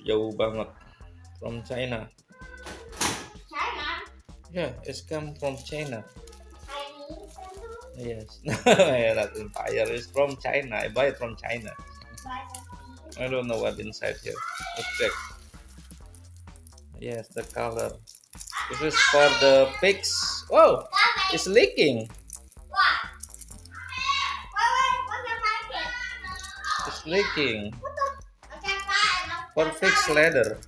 jauh banget. From China. China. Yeah, it's come from China. Chinese. Yes. That empire is from China. I buy it from China. I don't know what inside here. Let's check. Yes, the color. This is for the pigs. Oh, it's leaking. What? What's your packet? It's leaking. Okay, fine. For pigs leather.